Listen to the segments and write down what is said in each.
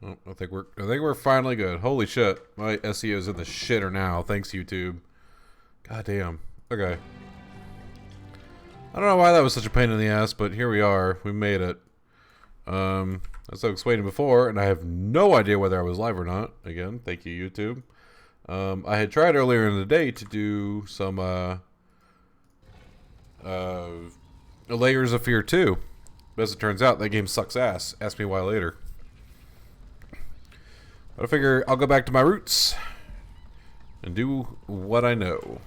Oh, I think we're finally good. Holy shit. My SEO's in the shitter now. Thanks, YouTube. God damn. Okay. I don't know why that was such a pain in the ass, but here we are. We made it. As I was explaining before, and I have no idea whether I was live or not. Again, thank you, YouTube. I had tried earlier in the day to do some Layers of Fear 2. But as it turns out, that game sucks ass. Ask me why later. But I figure I'll go back to my roots and do what I know.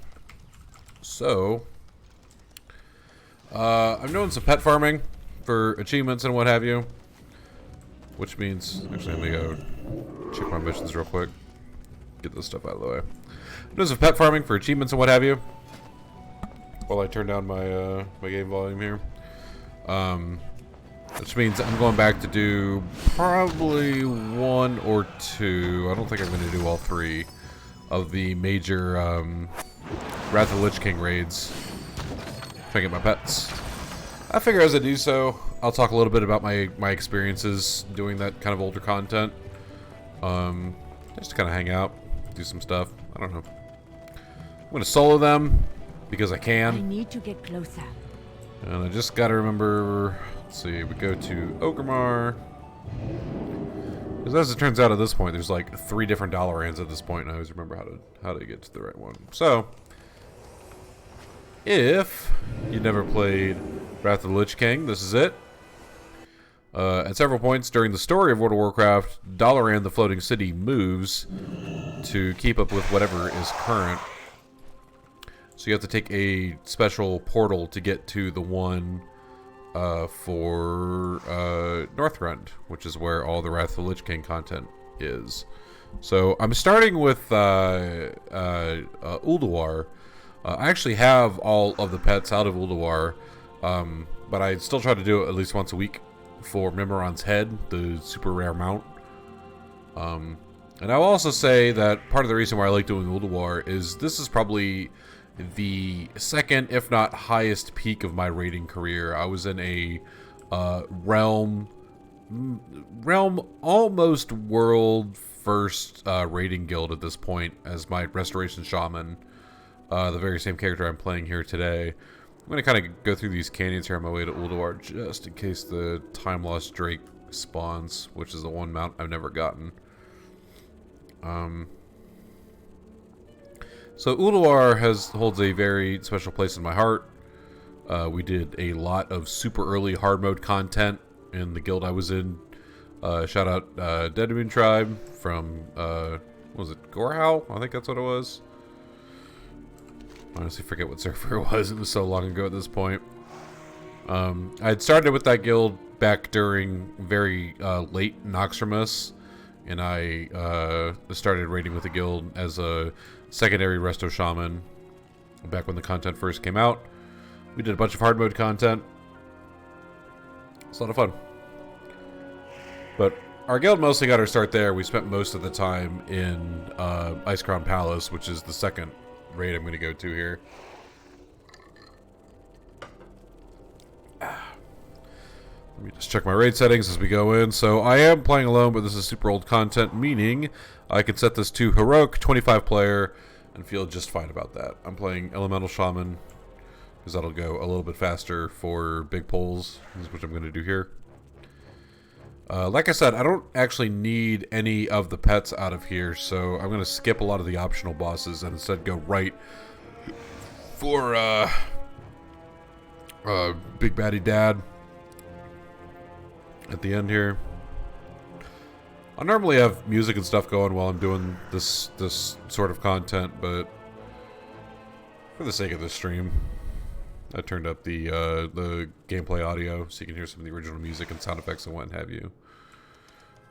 So, I'm doing some pet farming for achievements and what have you. Which means, actually, let me go check my missions real quick. Get this stuff out of the way. I'm doing some pet farming for achievements and what have you. While I turn down my my game volume here. Which means I'm going back to do probably one or two. I don't think I'm going to do all three of the major Wrath of the Lich King raids. Trying to get my pets. I figure as I do so, I'll talk a little bit about my experiences doing that kind of older content. Just to kind of hang out, do some stuff. I don't know. I'm going to solo them because I can. I need to get closer. And I just got to remember. Let's see, we go to Orgrimmar. Because as it turns out at this point, there's like 3 different Dalaran's at this point, and I always remember how to get to the right one. So, if you never played Wrath of the Lich King, this is it. At several points during the story of World of Warcraft, Dalaran, the floating city, moves to keep up with whatever is current. So you have to take a special portal to get to the one for Northrend, which is where all the Wrath of the Lich King content is. So I'm starting with Ulduar. I actually have all of the pets out of Ulduar, but I still try to do it at least once a week for Mimiron's Head, the super rare mount. And I'll also say that part of the reason why I like doing Ulduar is this is probably the second, if not highest, peak of my raiding career. I was in a realm almost world first raiding guild at this point as my restoration shaman, the very same character I'm playing here today. I'm going to kind of go through these canyons here on my way to Ulduar just in case the Time Lost Drake spawns, which is the one mount I've never gotten. So Ulduar holds a very special place in my heart. We did a lot of super early hard mode content in the guild I was in. Shout out Deadmoon Tribe from, what was it, Gorehowl? I think that's what it was. I honestly forget what server it was. It was so long ago at this point. I had started with that guild back during very late Noxramus, and I started raiding with the guild as a secondary resto shaman back when the content first came out. We did a bunch of hard mode content. It's a lot of fun. But our guild mostly got our start there. We spent most of the time in Ice Crown Palace, which is the second raid I'm going to go to here. Let me just check my raid settings as we go in. So I am playing alone, but this is super old content, meaning I can set this to Heroic 25 player and feel just fine about that. I'm playing Elemental Shaman because that'll go a little bit faster for big pulls, which I'm going to do here. Like I said, I don't actually need any of the pets out of here, so I'm going to skip a lot of the optional bosses and instead go right for Big Baddie Dad at the end here. I normally have music and stuff going while I'm doing this sort of content, but for the sake of this stream, I turned up the gameplay audio so you can hear some of the original music and sound effects and what have you.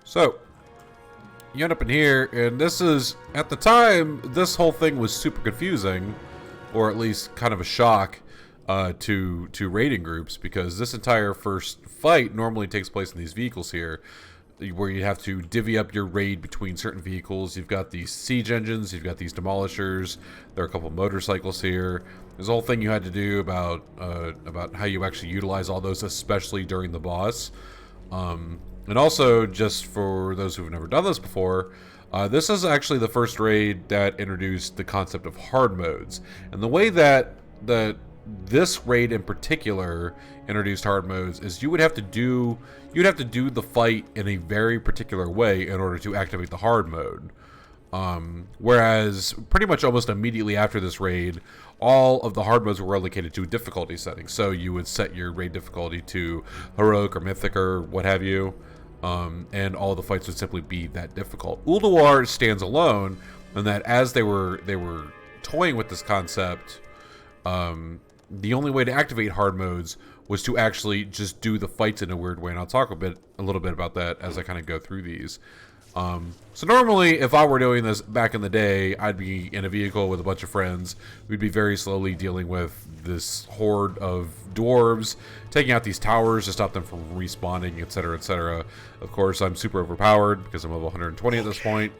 So, you end up in here, and this is, at the time, this whole thing was super confusing, or at least kind of a shock to raiding groups, because this entire first fight normally takes place in these vehicles here, where you have to divvy up your raid between certain vehicles. You've got these siege engines, you've got these demolishers, there are a couple motorcycles here. There's a whole thing you had to do about how you actually utilize all those, especially during the boss. And And also, just for those who've never done this before, this is actually the first raid that introduced the concept of hard modes. And the way that this raid in particular introduced hard modes is you'd have to do the fight in a very particular way in order to activate the hard mode. Whereas pretty much almost immediately after this raid, all of the hard modes were relegated to a difficulty setting. So you would set your raid difficulty to heroic or mythic or what have you, and all the fights would simply be that difficult. Ulduar stands alone in that as they were toying with this concept, the only way to activate hard modes was to actually just do the fights in a weird way, and I'll talk a little bit about that as I kind of go through these. So normally, if I were doing this back in the day, I'd be in a vehicle with a bunch of friends. We'd be very slowly dealing with this horde of dwarves, taking out these towers to stop them from respawning, etc., etc. Of course, I'm super overpowered because I'm level 120 at this point,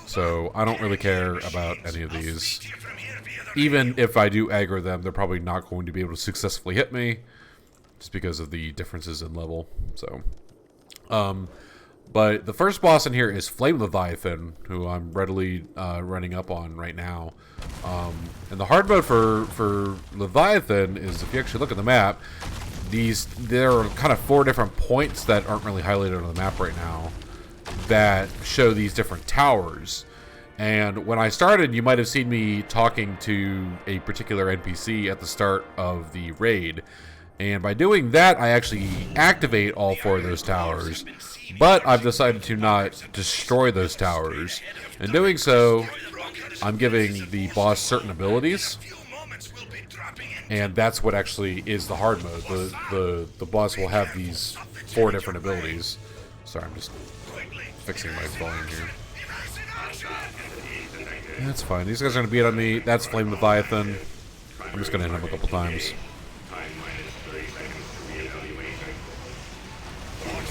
so I don't really care about any of these. Even if I do aggro them, they're probably not going to be able to successfully hit me, just because of the differences in level. So, but the first boss in here is Flame Leviathan, who I'm readily running up on right now. And the hard mode for Leviathan is, if you actually look at the map, there are kind of 4 different points that aren't really highlighted on the map right now that show these different towers. And when I started, you might have seen me talking to a particular NPC at the start of the raid. And by doing that, I actually activate all 4 of those towers. But I've decided to not destroy those towers. In doing so, I'm giving the boss certain abilities. And that's what actually is the hard mode. The boss will have these 4 different abilities. Sorry, I'm just fixing my volume here. That's fine. These guys are going to beat on me. That's Flame Leviathan. I'm just going to hit him a couple times.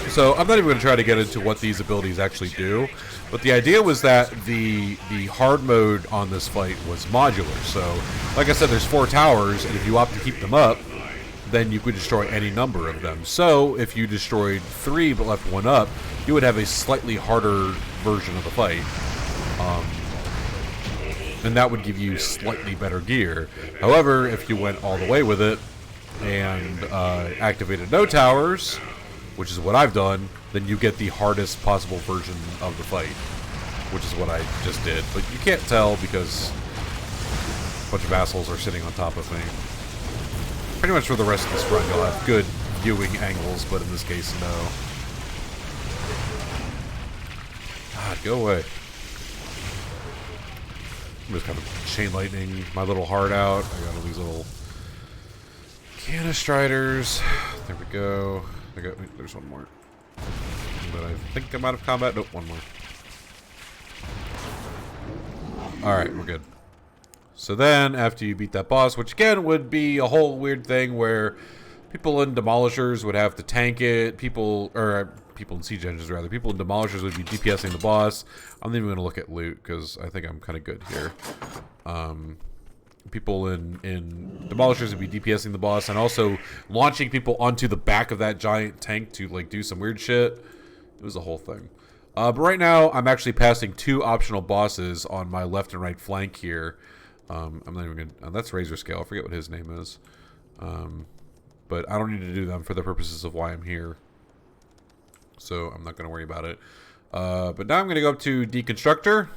So I'm not even going to try to get into what these abilities actually do. But the idea was that the hard mode on this fight was modular. So, like I said, there's 4 towers, and if you opt to keep them up, then you could destroy any number of them. So if you destroyed 3 but left 1 up, you would have a slightly harder version of the fight. And that would give you slightly better gear. However, if you went all the way with it and activated no towers, which is what I've done, then you get the hardest possible version of the fight, which is what I just did. But you can't tell because a bunch of assholes are sitting on top of me. Pretty much for the rest of this run, you'll have good viewing angles, but in this case, no. God, go away. I'm just kind of chain lightning my little heart out. I got all these little canistriders. There we go. There's one more. But I think I'm out of combat. Nope, one more. Alright, we're good. So then, after you beat that boss, which again would be a whole weird thing where people in Demolishers would have to tank it, people in Siege Engines rather, people in Demolishers would be DPSing the boss. I'm not even going to look at loot, because I think I'm kind of good here. People in Demolishers would be DPSing the boss, and also launching people onto the back of that giant tank to like do some weird shit. It was a whole thing. But right now, I'm actually passing 2 optional bosses on my left and right flank here. I'm not even gonna... that's Razor Scale. I forget what his name is. But I don't need to do them for the purposes of why I'm here. So I'm not going to worry about it. But now I'm going to go up to Deconstructor,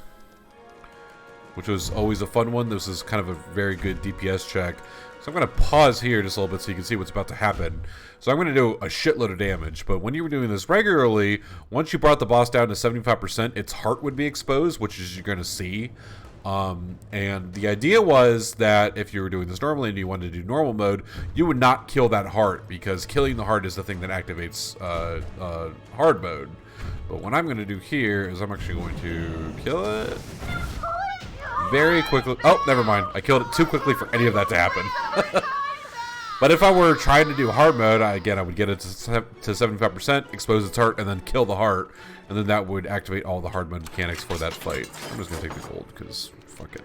which was always a fun one. This is kind of a very good DPS check. So I'm going to pause here just a little bit so you can see what's about to happen. So I'm going to do a shitload of damage, but when you were doing this regularly, once you brought the boss down to 75%, its heart would be exposed, which is you're going to see. And the idea was that if you were doing this normally and you wanted to do normal mode, you would not kill that heart, because killing the heart is the thing that activates hard mode. But what I'm going to do here is I'm actually going to kill it very quickly. Oh, never mind. I killed it too quickly for any of that to happen. But if I were trying to do hard mode, I would get it to 75%, expose its heart, and then kill the heart. And then that would activate all the hard mode mechanics for that fight. I'm just going to take the gold, because fuck it.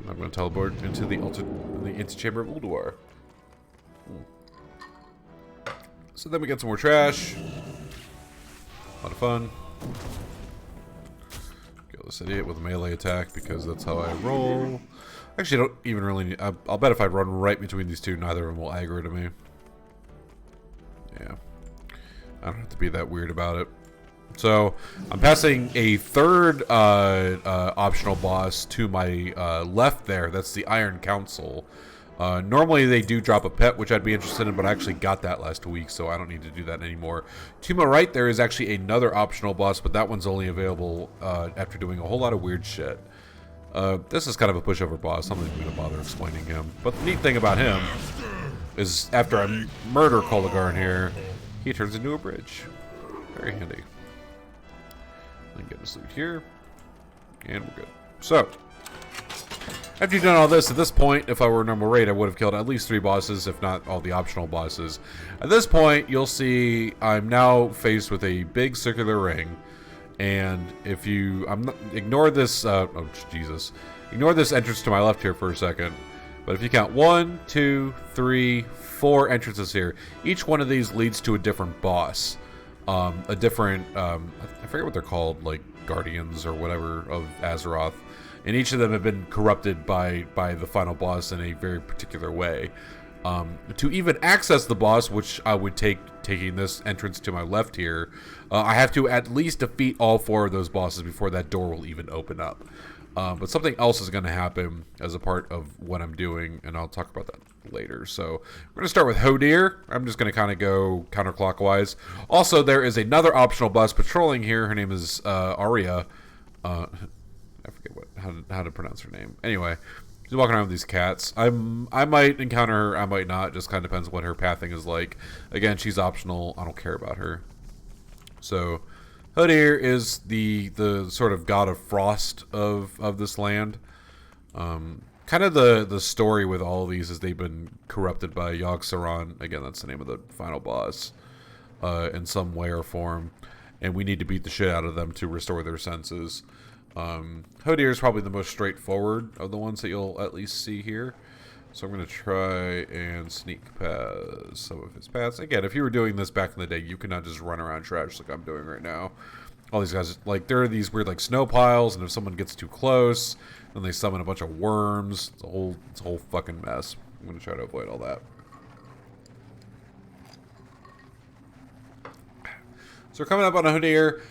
I'm going to teleport into the antechamber of Ulduar. So then we get some more trash. lot of fun. Kill this idiot with a melee attack because that's how I roll. Actually, I don't even really need... I'll bet if I run right between these two, neither of them will aggro to me. Yeah. I don't have to be that weird about it. So, I'm passing a third optional boss to my left there. That's the Iron Council. Normally they do drop a pet, which I'd be interested in, but I actually got that last week, so I don't need to do that anymore. To my right, there is actually another optional boss, but that one's only available after doing a whole lot of weird shit. This is kind of a pushover boss. I'm not even going to bother explaining him. But the neat thing about him is after I murder Kolagharn here, he turns into a bridge. Very handy. Then get his loot here, and we're good. So, after you've done all this, at this point, if I were number 8, I would have killed at least 3 bosses, if not all the optional bosses. At this point, you'll see I'm now faced with a big circular ring, and if you, ignore this, oh Jesus, ignore this entrance to my left here for a second. But if you count 1, 2, 3, 4 entrances here, each one of these leads to a different boss. A different, I forget what they're called, like Guardians or whatever of Azeroth. And each of them have been corrupted by the final boss in a very particular way. To even access the boss, which I would taking this entrance to my left here, I have to at least defeat all 4 of those bosses before that door will even open up. But something else is going to happen as a part of what I'm doing, and I'll talk about that later. So we're going to start with Hodir. I'm just going to kind of go counterclockwise. Also, there is another optional boss patrolling here. Her name is Arya. I forget how to pronounce her name. Anyway, she's walking around with these cats. I might encounter her. I might not. Just kind of depends what her pathing is like. Again, she's optional. I don't care about her. So Hodir is the sort of god of frost of this land. Kind of the story with all of these is they've been corrupted by Yogg-Saron. Again, that's the name of the final boss, in some way or form, and we need to beat the shit out of them to restore their senses. Hodir is probably the most straightforward of the ones that you'll at least see here. So I'm going to try and sneak past some of his paths. Again, if you were doing this back in the day, you could not just run around trash like I'm doing right now. All these guys, like, there are these weird, like, snow piles, and if someone gets too close, then they summon a bunch of worms. It's a whole fucking mess. I'm going to try to avoid all that. So we're coming up on Hodir.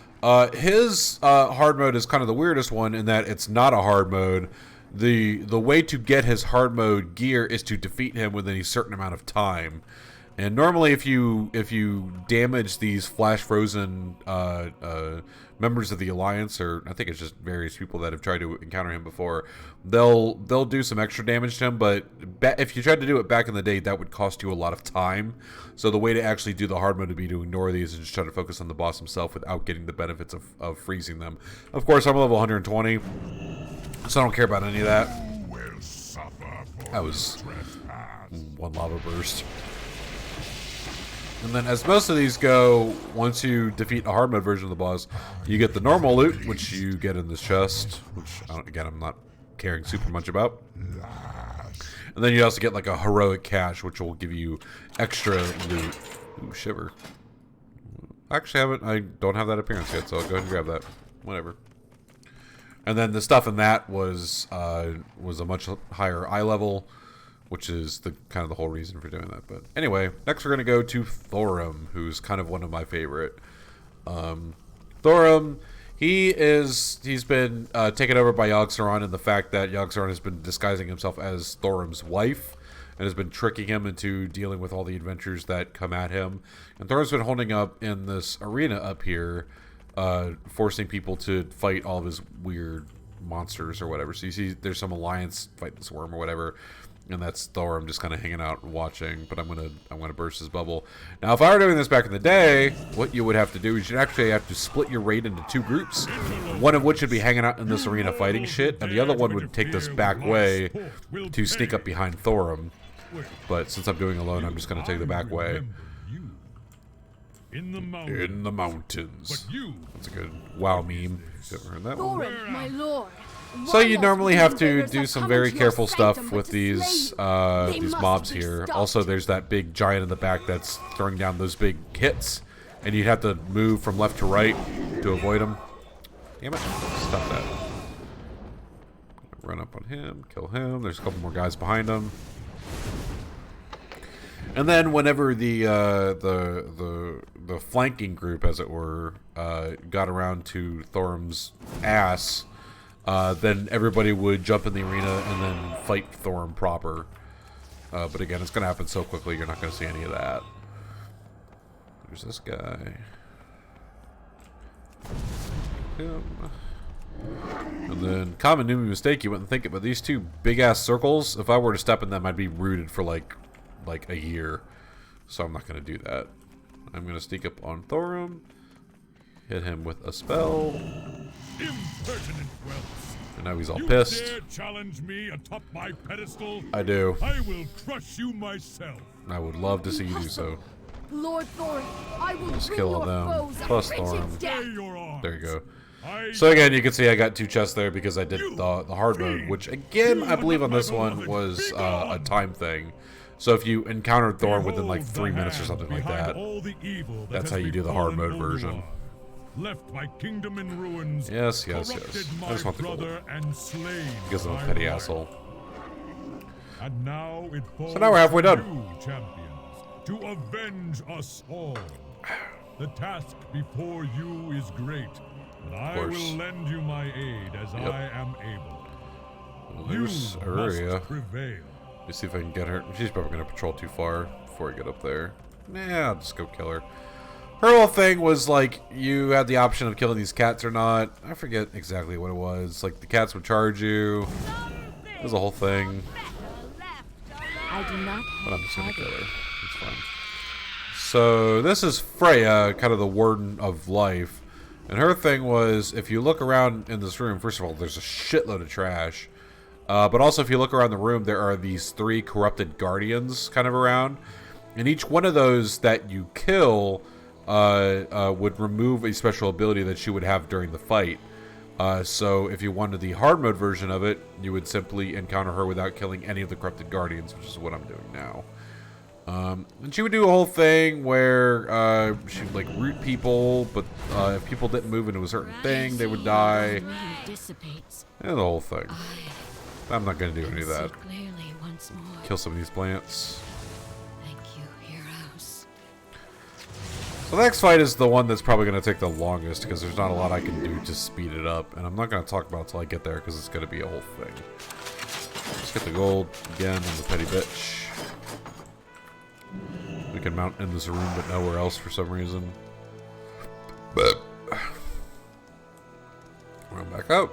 His hard mode is kind of the weirdest one in that it's not a hard mode. The way to get his hard mode gear is to defeat him within a certain amount of time. And normally if you damage these flash frozen members of the Alliance, or I think it's just various people that have tried to encounter him before, they'll do some extra damage to him, but if you tried to do it back in the day, that would cost you a lot of time. So the way to actually do the hard mode would be to ignore these and just try to focus on the boss himself without getting the benefits of freezing them. Of course, I'm level 120, so I don't care about any of that. That was one lava burst. And then as most of these go, once you defeat a hard mode version of the boss, you get the normal loot, which you get in this chest, which, again, I'm not caring super much about. And then you also get like a heroic cache, which will give you extra loot. Ooh, shiver. Actually, I don't have that appearance yet, so I'll go ahead and grab that. Whatever. And then the stuff in that was a much higher eye level, which is the kind of the whole reason for doing that. But anyway, next we're going to go to Thorum, who's kind of one of my favorite. Thorum, he's been taken over by Yogg-Saron, and the fact that Yogg-Saron has been disguising himself as Thorum's wife and has been tricking him into dealing with all the adventures that come at him. And Thorum's been holding up in this arena up here, forcing people to fight all of his weird monsters or whatever. So you see there's some alliance fight this worm or whatever. And that's Thorum just kind of hanging out and watching, but I'm gonna burst his bubble. Now, if I were doing this back in the day, what you would have to do is you'd actually have to split your raid into 2 groups, one of which would be hanging out in this arena fighting shit, and the other one would take this back way to sneak up behind Thorum. But since I'm doing alone, I'm just gonna take the back way. In the mountains. That's a good WoW meme. You ever heard that one? Thorum, my lord. So you normally have to do some very careful stuff with these mobs here. Also, there's that big giant in the back that's throwing down those big hits. and you'd have to move from left to right to avoid them. Damn it. Stop that. Run up on him, kill him. There's a couple more guys behind him. And then whenever the flanking group, as it were, got around to Thorum's ass, then everybody would jump in the arena and then fight Thorum proper. But again, it's going to happen so quickly, you're not going to see any of that. There's this guy. Him. And then, common Newbie mistake, you wouldn't think it, but these two big-ass circles, if I were to step in them, I'd be rooted for like a year. So I'm not going to do that. I'm going to sneak up on Thorum, hit him with a spell. Impertinent whelps. And now he's all pissed. You dare challenge me atop my pedestal? I do. I will crush you myself. I would love to see you do so. Lord Thorum, I will Just bring kill your them. foes Plus a wretched Thorum. death. There you go. So again, you can see I got 2 chests there because I did the hard mode, which again, I believe on this one was a time thing. So if you encountered Thorum within like 3 minutes or something like that, that's how you do the hard mode version. Left my kingdom in ruins. Yes. I just want the gold. Because I'm a petty asshole. And now it falls So now we're halfway done. to you, champions, to avenge us all. The task before you is great, and I will lend you my aid as I am able. Well, there's You Aurelia. must prevail. Let me see if I can get her. She's probably going to patrol too far before I get up there. Nah, I'll just go kill her. Her whole thing was like, you had the option of killing these cats or not. I forget exactly what it was. Like, the cats would charge you. It was a whole thing. I do not But I'm just going to kill her. It's fine. So, this is Freya, kind of the warden of life. And her thing was, if you look around in this room, first of all, there's a shitload of trash. But also, if you look around the room, there are these 3 corrupted guardians kind of around. And each one of those that you kill would remove a special ability that you would have during the fight. So if you wanted the hard mode version of it, you would simply encounter her without killing any of the corrupted guardians, which is what I'm doing now. And she would do a whole thing where she would like root people, but if people didn't move into a certain thing, they would die. And the whole thing. I'm not going to do any of that. Kill some of these plants. Thank you, heroes. So the next fight is the one that's probably going to take the longest because there's not a lot I can do to speed it up. And I'm not going to talk about it until I get there because it's going to be a whole thing. Let's get the gold again on the petty bitch. We can mount in this room but nowhere else for some reason. But run back out.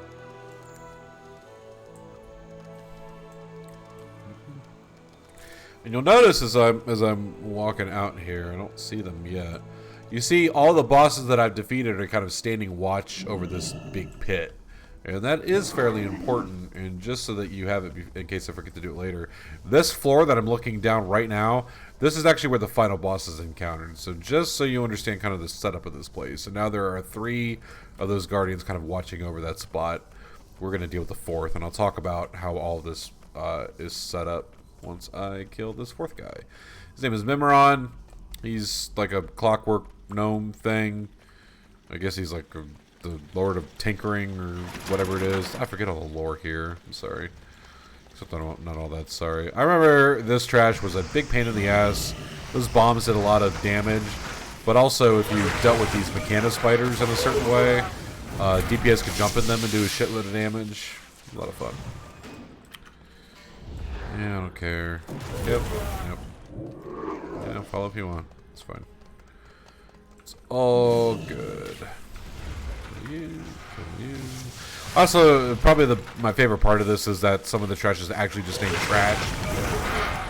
And you'll notice as I'm walking out here, I don't see them yet. You see all the bosses that I've defeated are kind of standing watch over this big pit. And that is fairly important, and just so that you have it in case I forget to do it later. This floor that I'm looking down right now, this is actually where the final boss is encountered. So just so you understand kind of the setup of this place. So now there are 3 of those guardians kind of watching over that spot. We're going to deal with the 4th, and I'll talk about how all this is set up once I kill this 4th guy. His name is Mimiron. He's like a clockwork gnome thing. I guess he's like the Lord of Tinkering or whatever it is. I forget all the lore here. I'm sorry. Except I'm not all that sorry. I remember this trash was a big pain in the ass. Those bombs did a lot of damage. But also, if you dealt with these mechano spiders in a certain way, DPS could jump in them and do a shitload of damage. A lot of fun. Yeah, I don't care. Yep. Yeah, follow if you want. It's fine. It's all good. Kill you. Also, probably my favorite part of this is that some of the trash is actually just named trash.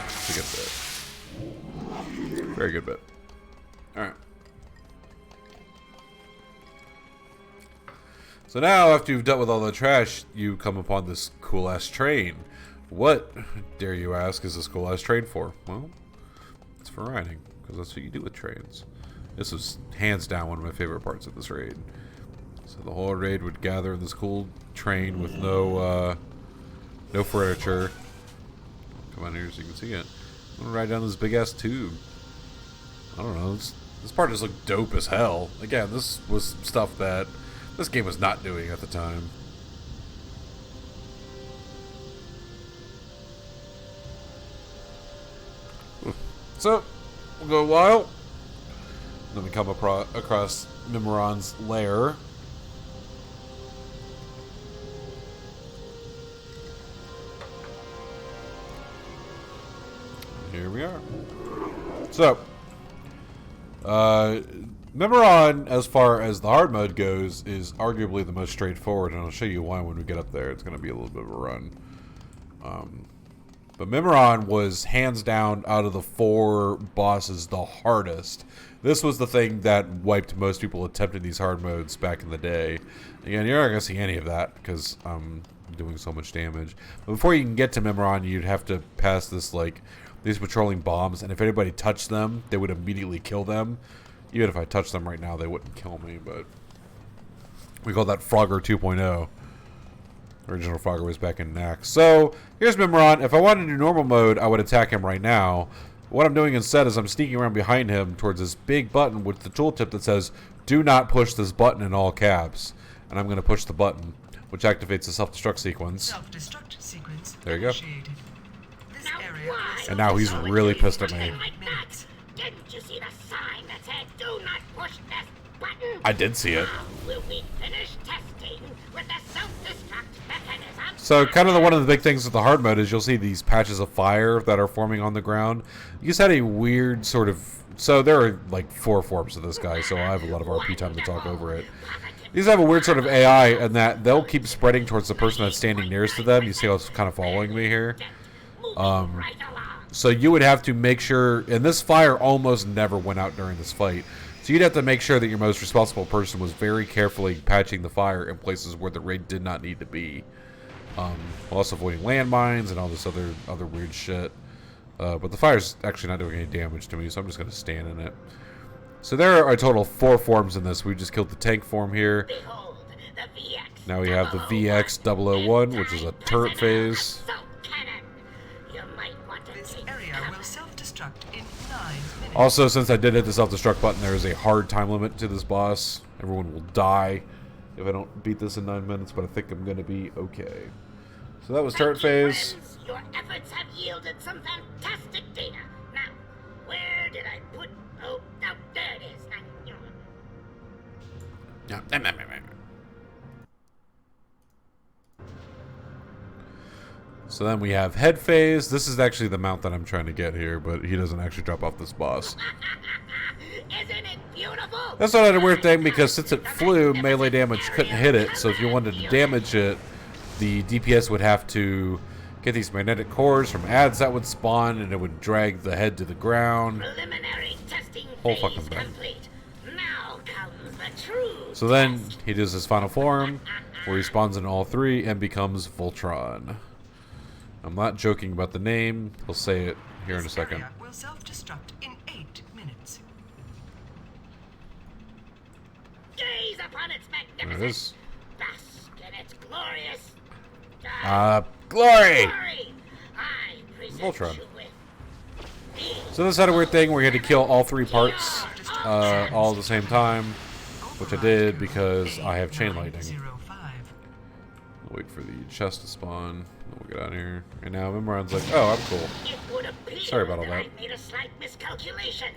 It's a good bit. Very good bit. Alright. So now, after you've dealt with all the trash, you come upon this cool-ass train. What, dare you ask, is this cool-ass train for? Well, it's for riding, because that's what you do with trains. This was hands down one of my favorite parts of this raid. So the whole raid would gather in this cool train with no furniture. Come on here so you can see it. I'm gonna ride down this big-ass tube. I don't know, let's This part just looked dope as hell. Again, this was stuff that this game was not doing at the time. So, we'll go a while. Then we come across Mimiron's lair. Here we are. So, Mimiron, as far as the hard mode goes, is arguably the most straightforward, and I'll show you why when we get up there. It's going to be a little bit of a run. But Mimiron was hands down out of the 4 bosses the hardest. This was the thing that wiped most people attempting these hard modes back in the day. Again, you're not going to see any of that because I'm doing so much damage. But before you can get to Mimiron, you'd have to pass this, like, these patrolling bombs, and if anybody touched them, they would immediately kill them. Even if I touched them right now, they wouldn't kill me, but we call that Frogger 2.0. Original Frogger was back in Nax. So, here's Mimiron. If I wanted to do normal mode, I would attack him right now. What I'm doing instead is I'm sneaking around behind him towards this big button with the tooltip that says, do not push this button in all caps. And I'm going to push the button, which activates the self-destruct sequence. Self-destruct sequence there you go. Initiated. This area And now he's really pissed at me. Didn't you see the sign that said, do not push this button? I did see it. How will we finish testing with the self-destruct mechanism? So, kind of one of the big things with the hard mode is you'll see these patches of fire that are forming on the ground. You just had a weird sort of... So, there are like 4 forms of this guy, so I have a lot of RP time to talk over it. These have a weird sort of AI in that they'll keep spreading towards the person that's standing nearest to them. You see how it's kind of following me here? So you would have to make sure, and this fire almost never went out during this fight, so you'd have to make sure that your most responsible person was very carefully patching the fire in places where the rig did not need to be. While also avoiding landmines and all this other weird shit. But the fire's actually not doing any damage to me, so I'm just going to stand in it. So there are a total of 4 forms in this. We just killed the tank form here. Behold, the VX Now we have the VX-001, which is a turret phase. This area will self-destruct in 9 minutes. Also, since I did hit the self-destruct button, there is a hard time limit to this boss. Everyone will die if I don't beat this in 9 minutes, but I think I'm going to be okay. So that was turret phase. Your efforts have yielded some fantastic data. Now, where did I put... Oh, there it is. So then we have head phase. This is actually the mount that I'm trying to get here, but he doesn't actually drop off this boss. Isn't it beautiful? That's not a weird thing because since it flew, melee damage couldn't hit it. So if you wanted to damage it, the DPS would have to get these magnetic cores from ads that would spawn, and it would drag the head to the ground. Preliminary testing Whole phase fucking thing. complete. Now comes the true So then test. he does his final form, where he spawns in all 3 and becomes Voltron. I'm not joking about the name. He'll say it here in a second. This area will self-destruct in 8 minutes. Gaze upon its There it magnificence. is. Bask in its glorious... Glory! glory. I present Voltron. you with So this had a weird thing where you had to kill all 3 parts all at the same time, which I did because I have chain lightning. 905. I'll wait for the chest to spawn. Then we'll get out of here. And now Mimiron's like, oh, I'm cool. It would appear Sorry about all that. I made a slight miscalculation.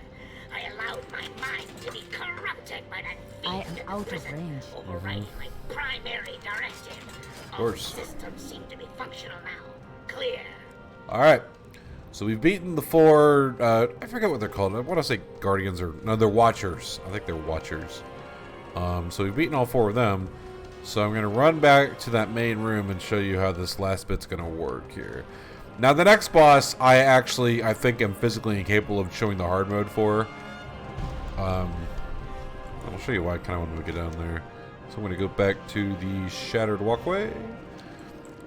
I allowed my mind to be corrupted by that I fiend am in the out of prison, range. overriding my primary directive. Of course. All systems seem to be functional now. Clear. Alright. So we've beaten the 4, I forget what they're called. I want to say Guardians or, no, they're Watchers. I think they're Watchers. So we've beaten all 4 of them. So I'm going to run back to that main room and show you how this last bit's going to work here. Now the next boss, I think I'm physically incapable of showing the hard mode for. I'll show you why I kind of wanted to get down there. So I'm going to go back to the Shattered Walkway.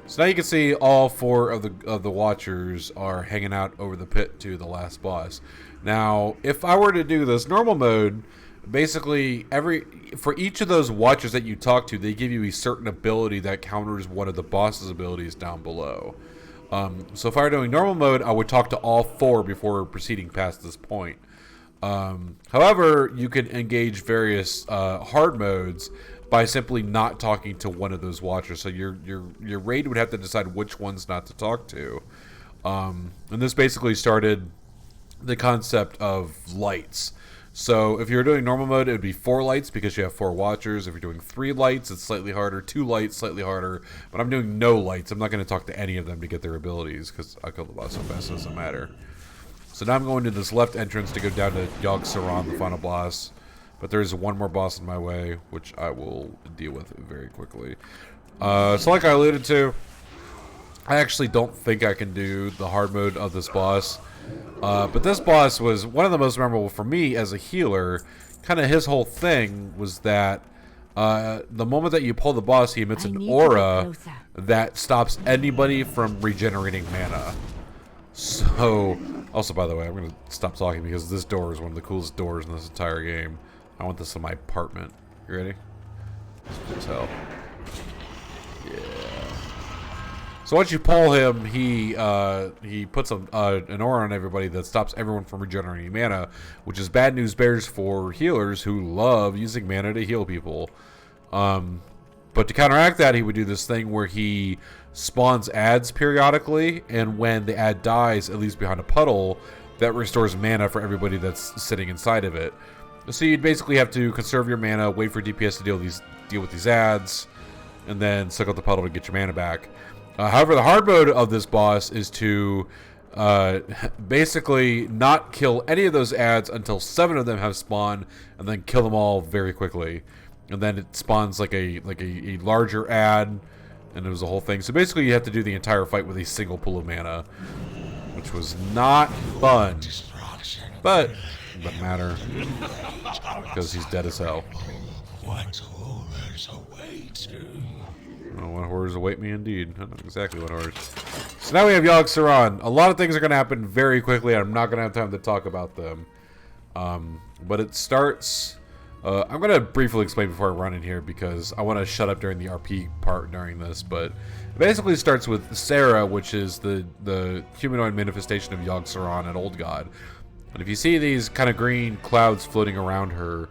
So now you can see all 4 of the Watchers are hanging out over the pit to the last boss. Now, if I were to do this normal mode, basically for each of those Watchers that you talk to, they give you a certain ability that counters one of the boss's abilities down below. So if I were doing normal mode, I would talk to all 4 before proceeding past this point. However, you can engage various hard modes by simply not talking to one of those watchers. So your raid would have to decide which ones not to talk to. And this basically started the concept of lights. So if you're doing normal mode, it would be 4 lights because you have 4 watchers. If you're doing 3 lights, it's slightly harder. 2 lights, slightly harder. But I'm doing no lights. I'm not going to talk to any of them to get their abilities because I killed the boss so fast it doesn't matter. So now I'm going to this left entrance to go down to Yogg-Saron, the final boss. But there's one more boss in my way, which I will deal with very quickly. So like I alluded to, I actually don't think I can do the hard mode of this boss. But this boss was one of the most memorable for me as a healer. Kind of his whole thing was that the moment that you pull the boss, he emits an aura that stops anybody from regenerating mana. So, also by the way, I'm going to stop talking because this door is one of the coolest doors in this entire game. I want this in my apartment. You ready? As hell. Yeah. So once you pull him, he puts an aura on everybody that stops everyone from regenerating mana, which is bad news bears for healers who love using mana to heal people. But to counteract that, he would do this thing where he spawns ads periodically, and when the ad dies, it leaves behind a puddle that restores mana for everybody that's sitting inside of it. So you'd basically have to conserve your mana, wait for DPS to deal with these ads, and then suck out the puddle to get your mana back. However, the hard mode of this boss is to basically not kill any of those ads until 7 of them have spawned, and then kill them all very quickly. And then it spawns like a larger ad, and it was a whole thing. So basically, you have to do the entire fight with a single pool of mana, which was not fun. But it doesn't matter because he's dead as hell. What horrors await you? Oh, what horrors await me indeed. I know exactly what horrors. So now we have Yogg-Saron. A lot of things are going to happen very quickly. I'm not going to have time to talk about them. But it starts... I'm going to briefly explain before I run in here because I want to shut up during the RP part during this. But it basically starts with Sarah, which is the humanoid manifestation of Yogg-Saron, an old god. And if you see these kind of green clouds floating around her,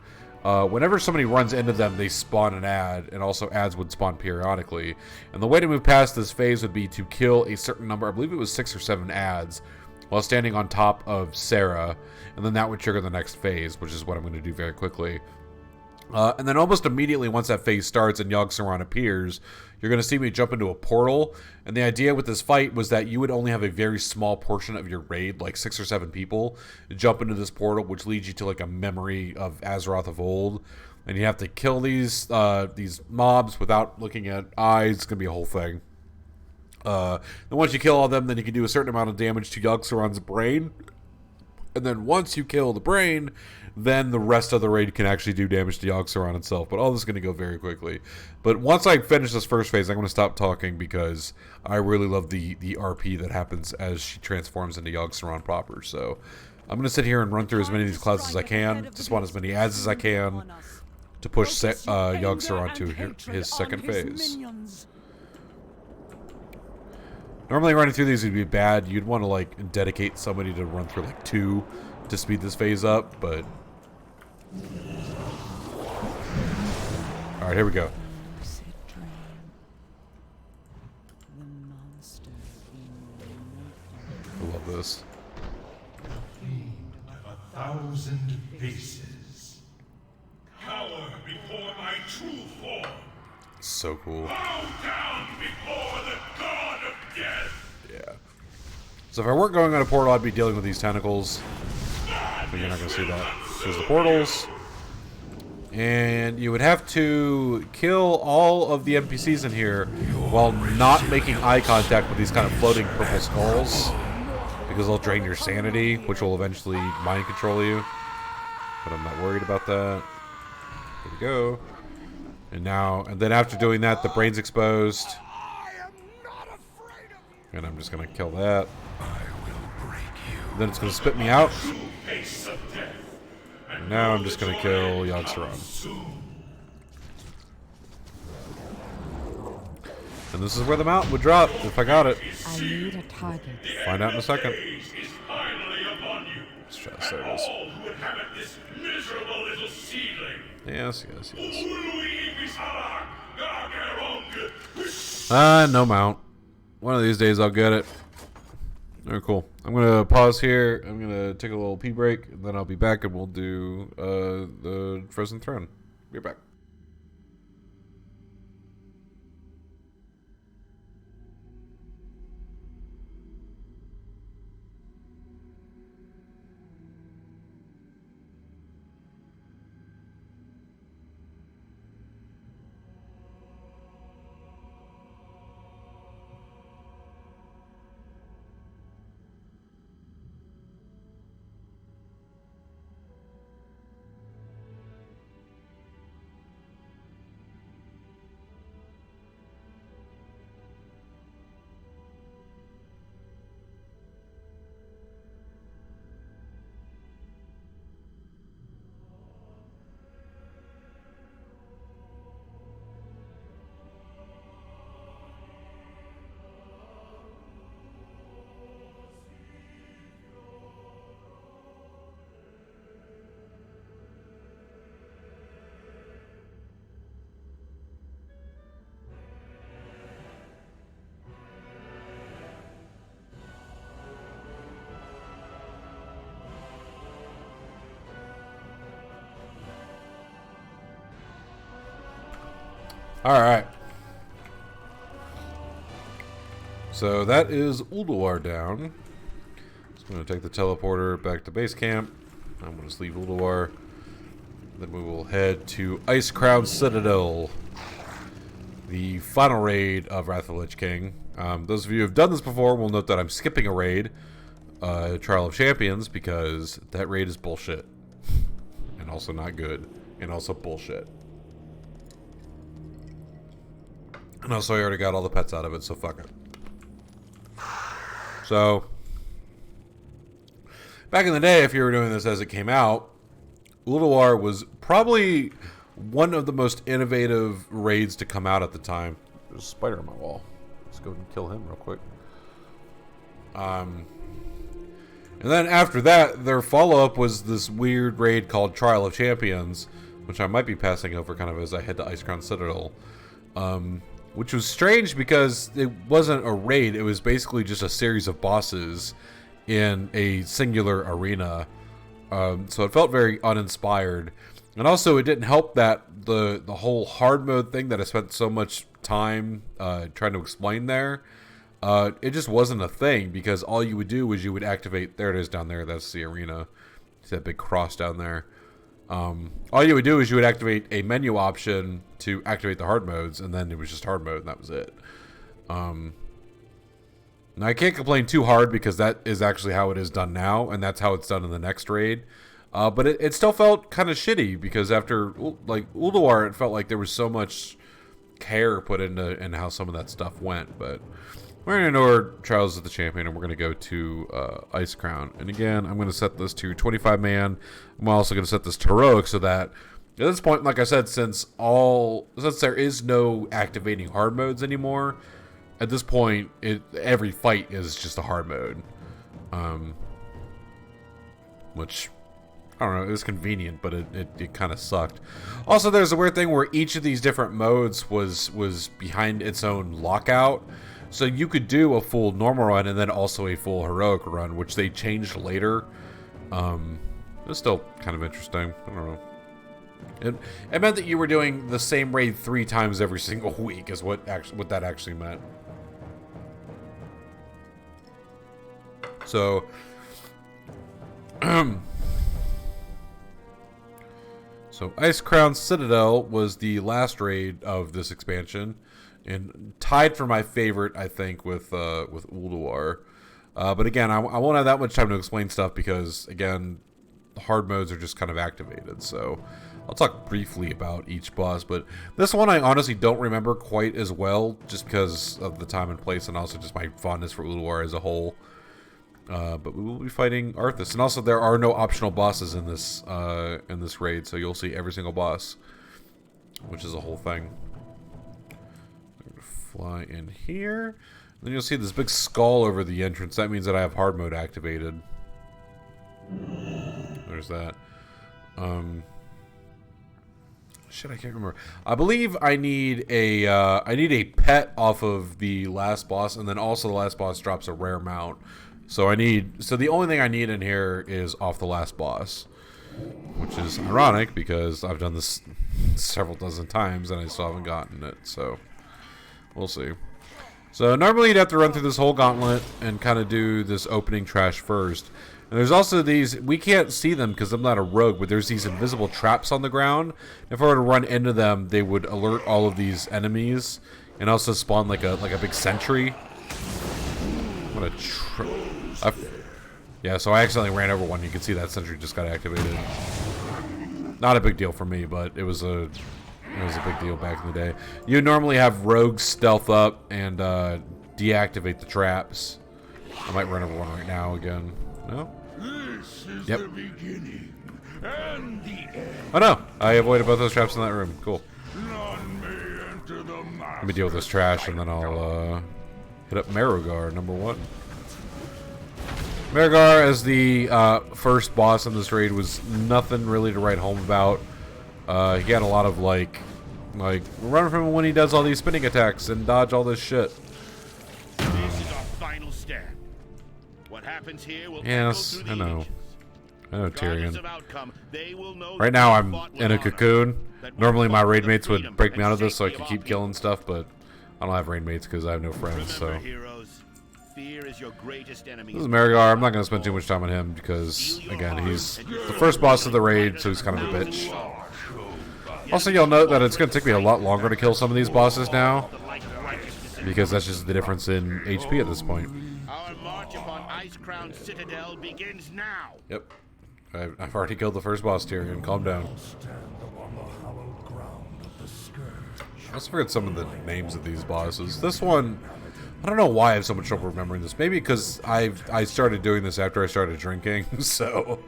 whenever somebody runs into them, they spawn an ad, and also ads would spawn periodically. And the way to move past this phase would be to kill a certain number, I believe it was 6 or 7 ads, while standing on top of Sarah, and then that would trigger the next phase, which is what I'm going to do very quickly. And then almost immediately once that phase starts and Yogg-Saron appears, you're going to see me jump into a portal. And the idea with this fight was that you would only have a very small portion of your raid, like 6 or 7 people, jump into this portal, which leads you to like a memory of Azeroth of old. And you have to kill these mobs without looking at eyes. It's going to be a whole thing. Then once you kill all of them, then you can do a certain amount of damage to Yogg-Saron's brain. And then once you kill the brain, then the rest of the raid can actually do damage to Yogg-Saron itself. But all this is going to go very quickly. But once I finish this first phase, I'm going to stop talking because I really love the RP that happens as she transforms into Yogg-Saron proper. So I'm going to sit here and run through as many of these clouds as I can, to spawn as many ads as I can, to push Yogg-Saron to his second phase. Normally running through these would be bad. You'd want to like dedicate somebody to run through like 2 to speed this phase up, but... Alright, here we go. I love this. Of 1,000 faces. Cower before my true form. So cool. Bow down before the god of death. Yeah. So if I weren't going on a portal, I'd be dealing with these tentacles. But you're not going to see that. There's the portals. And you would have to kill all of the NPCs in here while not making eye contact with these kind of floating purple skulls. Because they'll drain your sanity, which will eventually mind control you. But I'm not worried about that. Here we go. And then after doing that, the brain's exposed. And I'm just going to kill that. Then it's going to spit me out. And now I'm just going to kill Yogg-Saron. And this is where the mountain would drop if I got it. I need a target. Find out in a second. Let's try to save this. inhabit this miserable little seedling. Yes, yes, yes. Ah, No mount. One of these days I'll get it. Alright, cool. I'm gonna pause here. I'm gonna take a little pee break, and then I'll be back and we'll do the Frozen Throne. Be right back. Alright. So that is Ulduar down. So I'm going to take the teleporter back to base camp. I'm going to just leave Ulduar. Then we will head to Ice Crown Citadel, the final raid of Wrath of the Lich King. Those of you who have done this before will note that I'm skipping a raid, Trial of Champions, because that raid is bullshit. And also not good. And also bullshit. And also I already got all the pets out of it, so fuck it. So, back in the day, if you were doing this as it came out, Ulduar was probably one of the most innovative raids to come out at the time. There's a spider on my wall. Let's go and kill him real quick. And then after that, their follow-up was this weird raid called Trial of Champions, which I might be passing over kind of as I head to Ice Crown Citadel. Which was strange because it wasn't a raid, it was basically just a series of bosses in a singular arena. So it felt very uninspired. And also it didn't help that the whole hard mode thing that I spent so much time trying to explain there, it just wasn't a thing, because all you would do was you would activate, there it is down there, that's the arena. See that big cross down there. All you would do is you would activate a menu option to activate the hard modes, and then it was just hard mode, and that was it. Now I can't complain too hard, because that is actually how it is done now, and that's how it's done in the next raid. But it still felt kind of shitty, because after, like, Ulduar, it felt like there was so much care put into how some of that stuff went. But we're going to ignore Trials of the Champion, and we're going to go to Ice Crown. And again, I'm going to set this to 25 man. I'm also going to set this to heroic, so that at this point, like I said, since there is no activating hard modes anymore, at this point, every fight is just a hard mode. Which, I don't know, it was convenient, but it kind of sucked. Also, there's a weird thing where each of these different modes was behind its own lockout. So you could do a full normal run and then also a full heroic run, which they changed later. It's still kind of interesting. I don't know. It meant that you were doing the same raid 3 times every single week, is what that actually meant. So, so Ice Crown Citadel was the last raid of this expansion, and tied for my favorite, I think, with Ulduar. But again, I won't have that much time to explain stuff, because again, the hard modes are just kind of activated. So I'll talk briefly about each boss, but this one I honestly don't remember quite as well, just because of the time and place, and also just my fondness for Ulduar as a whole. But we will be fighting Arthas, and also there are no optional bosses in this raid, so you'll see every single boss, which is a whole thing. I'm gonna fly in here, then you'll see this big skull over the entrance. That means that I have hard mode activated. There's that. Shit, I can't remember. I believe I need a pet off of the last boss, and then also the last boss drops a rare mount. So the only thing I need in here is off the last boss, which is ironic because I've done this several dozen times and I still haven't gotten it. So we'll see. So normally you'd have to run through this whole gauntlet and kind of do this opening trash first. And there's also these, we can't see them because I'm not a rogue, but there's these invisible traps on the ground. If I were to run into them, they would alert all of these enemies and also spawn like a big sentry. What a yeah, so I accidentally ran over one. You can see that sentry just got activated. Not a big deal for me, but it was a big deal back in the day. You normally have rogues stealth up and deactivate the traps. I might run over one right now again. No? This is the beginning and the end. Oh no! I avoided both those traps in that room. Cool. None may enter the Let me deal with this trash and then I'll hit up Marogar, number 1. Marogar, as the first boss in this raid, was nothing really to write home about. He had a lot of like run from him when he does all these spinning attacks and dodge all this shit. This is our final stand. What happens here will Yes, I know. I know, Regardless Tyrion. of outcome, they will know Right now I'm in a cocoon. Normally my raid mates would break me out of this so I could keep killing stuff, but I don't have raid mates because I have no friends, so. Heroes, fear is your greatest enemy. This is Marogar. I'm not going to spend too much time on him because, again, he's the first boss of the raid, so he's kind of a bitch. Also, you'll note that it's going to take me a lot longer to kill some of these bosses now, because that's just the difference in HP at this point. Our march upon Ice Crown Citadel begins now. Yep. I've already killed the first boss, Tyrion. Calm down. I also forget some of the names of these bosses. This one, I don't know why I have so much trouble remembering this. Maybe because I started doing this after I started drinking, so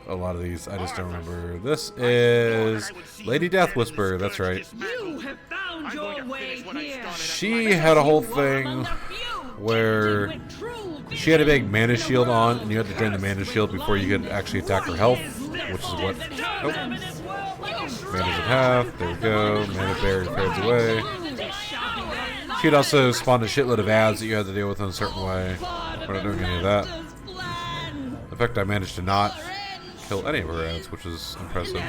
a lot of these I just don't remember. This is Lady Death Whisper. That's right. You have found your way here. She had a whole thing where she had a big mana shield on, and you had to drain the mana shield before you could actually attack her health, which is what. Nope. Mana's at half. There we go. Mana barrier fades away. She'd also spawned a shitload of ads that you had to deal with in a certain way. We're not doing any of that. In fact, I managed to not kill any of her ads, which is impressive.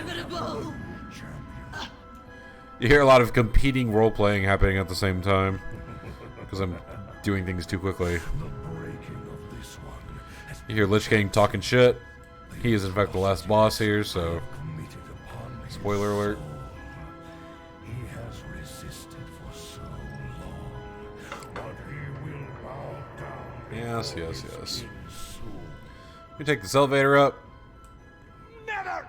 You hear a lot of competing role-playing happening at the same time because I'm doing things too quickly. You hear Lich King talking shit. He is in fact the last boss here, so spoiler alert. Yes, yes, yes. Let me take this elevator up. Never!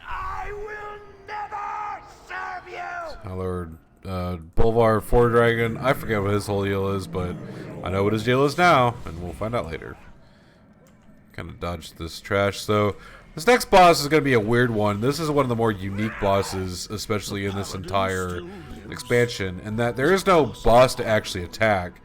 I will never serve you! Hello, Boulevard Four Dragon. I forget what his whole deal is, but I know what his deal is now, and we'll find out later. Kind of dodged this trash. So this next boss is going to be a weird one. This is one of the more unique bosses, especially in this entire expansion, in that there is no boss to actually attack.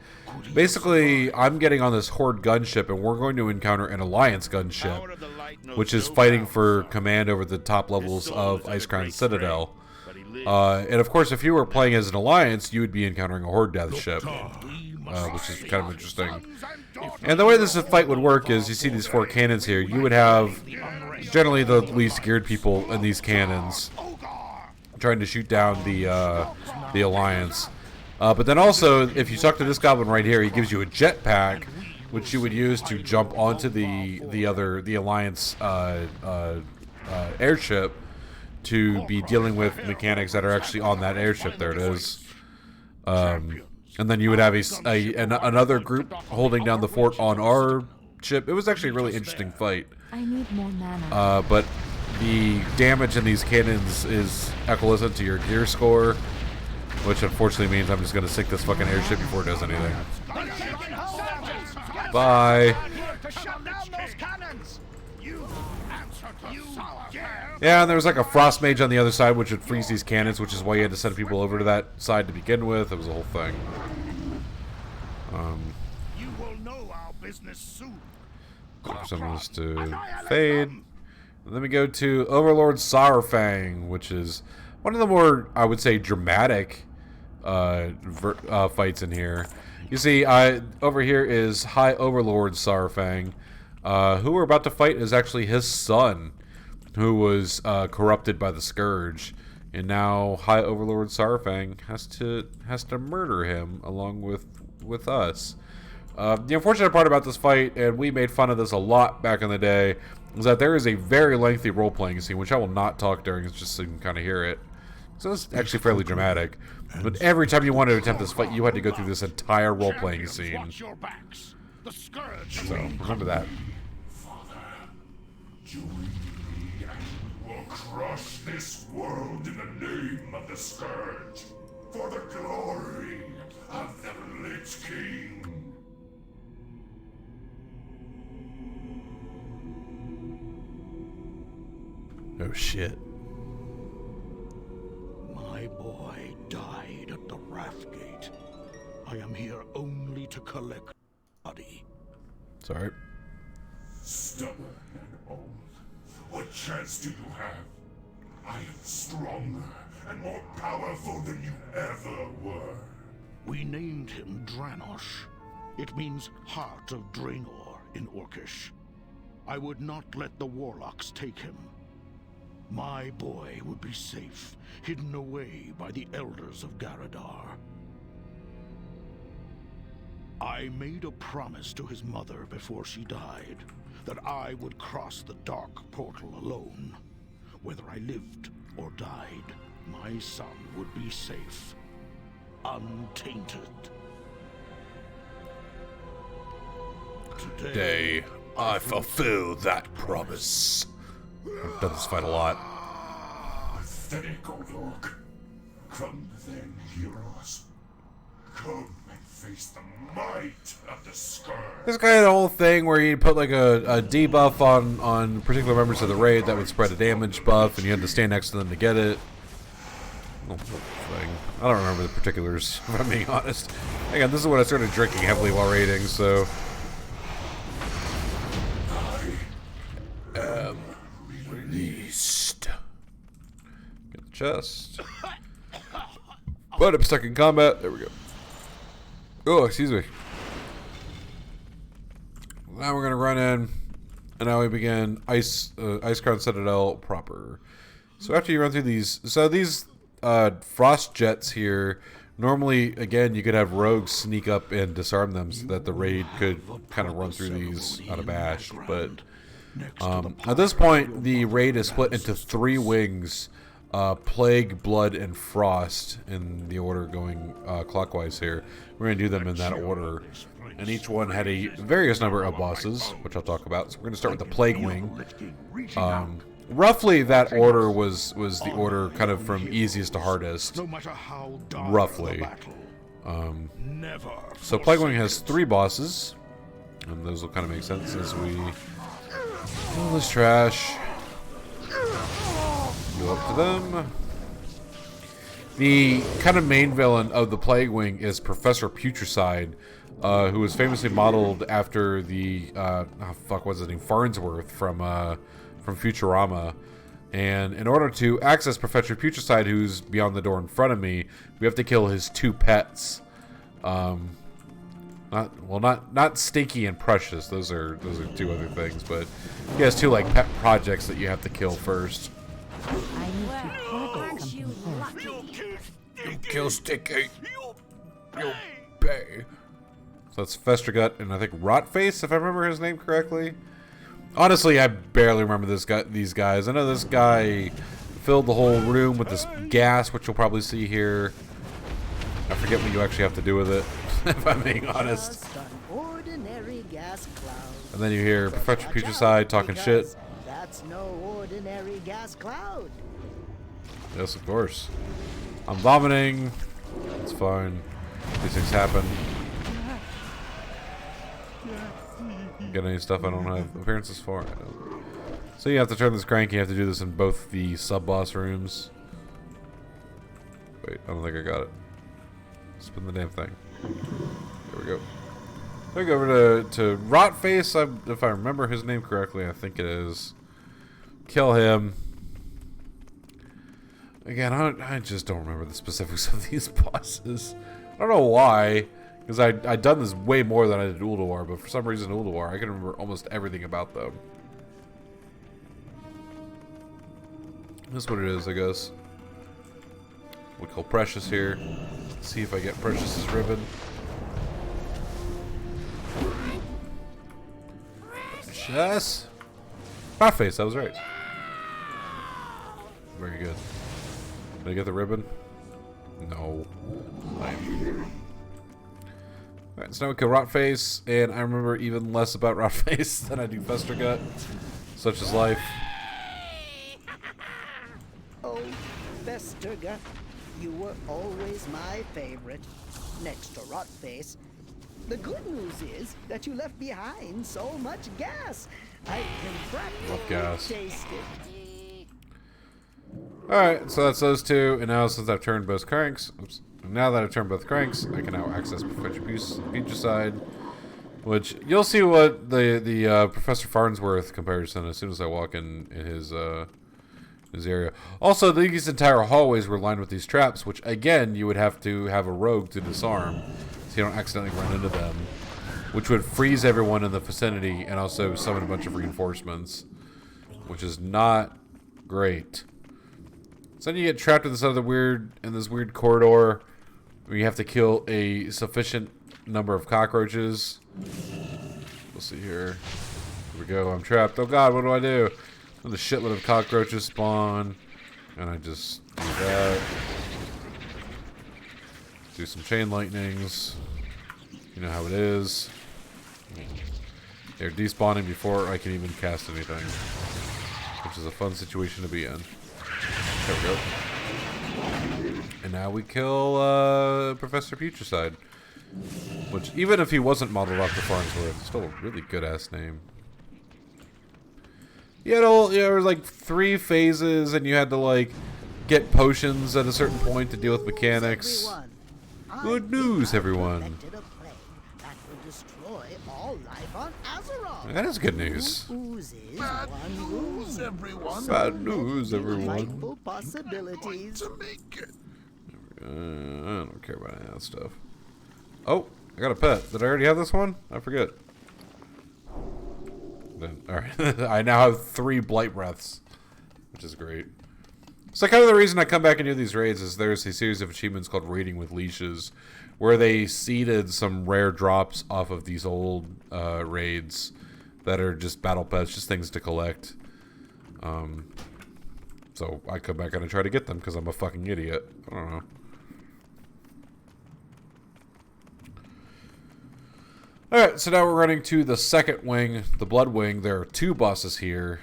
Basically, I'm getting on this Horde gunship, and we're going to encounter an Alliance gunship, which is fighting for command over the top levels of Ice Crown Citadel. And of course, if you were playing as an Alliance, you would be encountering a Horde death ship, which is kind of interesting. And the way this fight would work is, you see these 4 cannons here. You would have generally the least geared people in these cannons trying to shoot down the Alliance. But then also, if you talk to this goblin right here, he gives you a jetpack, which you would use to jump onto the Alliance airship to be dealing with mechanics that are actually on that airship. There it is. And then you would have another group holding down the fort on our ship. It was actually a really interesting fight. I need more mana. But the damage in these cannons is equivalent to your gear score, which unfortunately means I'm just going to sink this fucking airship before it does anything. Bye. Yeah, and there was like a frost mage on the other side which would freeze these cannons, which is why you had to send people over to that side to begin with. It was a whole thing. You will know our business soon. Some of this to fade. And then we go to Overlord Saurfang, which is one of the more, I would say, dramatic fights in here. You see, over here is High Overlord Saurfang. Who we're about to fight is actually his son, who was corrupted by the Scourge. And now High Overlord Saurfang has to murder him along with us. The unfortunate part about this fight, and we made fun of this a lot back in the day, is that there is a very lengthy role-playing scene, which I will not talk during, it's just so you can kind of hear it. So it's actually fairly dramatic. But every time you wanted to attempt this fight, you had to go through this entire role-playing scene. Watch your backs. The scourge. So remember that. Father, join me and we'll crush this world in the name of the Scourge, for the glory of the Lich King. Oh shit. My boy died at the Wrathgate. I am here only to collect body. Sorry. Stubborn and old, what chance do you have? I am stronger and more powerful than you ever were. We named him Dranosh. It means Heart of Draenor in Orcish. I would not let the warlocks take him. My boy would be safe, hidden away by the elders of Garadar. I made a promise to his mother before she died, that I would cross the dark portal alone. Whether I lived or died, my son would be safe, untainted. Today, I fulfill that promise. I've done this fight a lot. Pathetic old orc. Come then, heroes. Come and face the might of the Scourge. This guy had a whole thing where he put like a debuff on particular members of the raid that would spread a damage buff, and you had to stand next to them to get it. Oh, thing. I don't remember the particulars, if I'm being honest. Again, this is when I started drinking heavily while raiding, so... Released. Get the chest. But I'm stuck in combat. There we go. Oh, excuse me. Now we're gonna run in, and now we begin Ice Crown Citadel proper. So after you run through these, these frost jets here. Normally, again, you could have rogues sneak up and disarm them so that the raid could kind of run through these unabashed. But at this point, the raid is split into 3 wings: Plague, Blood, and Frost, in the order going clockwise here. We're going to do them in that order. And each one had a various number of bosses, which I'll talk about. So we're going to start with the Plague Wing. Roughly, that order was the order kind of from easiest to hardest. Roughly. So Plague Wing has 3 bosses. And those will kind of make sense as we... all this trash. Go up to them. The kind of main villain of the Plague Wing is Professor Putricide, who was famously modeled after the what was his name? Farnsworth from Futurama. And in order to access Professor Putricide, who's beyond the door in front of me, we have to kill his 2 pets. Not Stinky and Precious. Those are 2 other things, but he has 2 like pet projects that you have to kill first. I need to toggle something first. You kill Sticky. You'll pay. So that's Festergut and I think Rotface, if I remember his name correctly. Honestly, I barely remember these guys. I know this guy filled the whole room with this gas, which you'll probably see here. I forget what you actually have to do with it, if I'm being honest. Just an ordinary gas cloud. And then you hear Professor Putricide talking shit. That's no ordinary gas cloud. Yes, of course. I'm vomiting. It's fine. These things happen. Get any stuff I don't have appearances for? So you have to turn this crank. You have to do this in both the sub-boss rooms. Wait, I don't think I got it. Spin the damn thing. There we go. Let me go over to Rotface. If I remember his name correctly, I think it is. Kill him. Again, I just don't remember the specifics of these bosses. I don't know why, because I'd done this way more than I did Ulduar, but for some reason Ulduar, I can remember almost everything about them. That's what it is, I guess. We'll kill Precious here. See if I get Precious's ribbon. Precious! Hot face, that was right. Very good. Did I get the ribbon? No. Alright, so now we kill Rotface, and I remember even less about Rotface than I do Festergut. Such is life. Oh, Festergut, you were always my favorite, next to Rotface. The good news is that you left behind so much gas. I can practically taste it. Alright, so that's those two, and now since I've turned both cranks, now that I've turned both cranks, I can now access Professor Futurecide, which you'll see what the Professor Farnsworth comparison as soon as I walk in his area. Also, these entire hallways were lined with these traps, which again you would have to have a rogue to disarm, so you don't accidentally run into them, which would freeze everyone in the vicinity and also summon a bunch of reinforcements, which is not great. So then you get trapped in this weird corridor where you have to kill a sufficient number of cockroaches. We'll see here. Here we go. I'm trapped. Oh god, what do I do? And the shitload of cockroaches spawn, and I just do that. Do some chain lightnings. You know how it is. They're despawning before I can even cast anything, which is a fun situation to be in. There we go. And now we kill Professor Futurecide, which even if he wasn't modeled after Farnsworth, it's still a really good ass name. There were like 3 phases, and you had to like get potions at a certain point to deal with mechanics. Good news, everyone. That is good news. Bad news, everyone. Bad news, everyone. Possibilities. To make it. I don't care about any of that stuff. Oh, I got a pet. Did I already have this one? I forget. Alright, I now have 3 blight breaths, which is great. So kind of the reason I come back and do these raids is there's a series of achievements called Raiding with Leashes, where they seeded some rare drops off of these old raids that are just battle pets, just things to collect. So I come back and I try to get them because I'm a fucking idiot. I don't know. Alright, so now we're running to the second wing, the Blood Wing. There are 2 bosses here.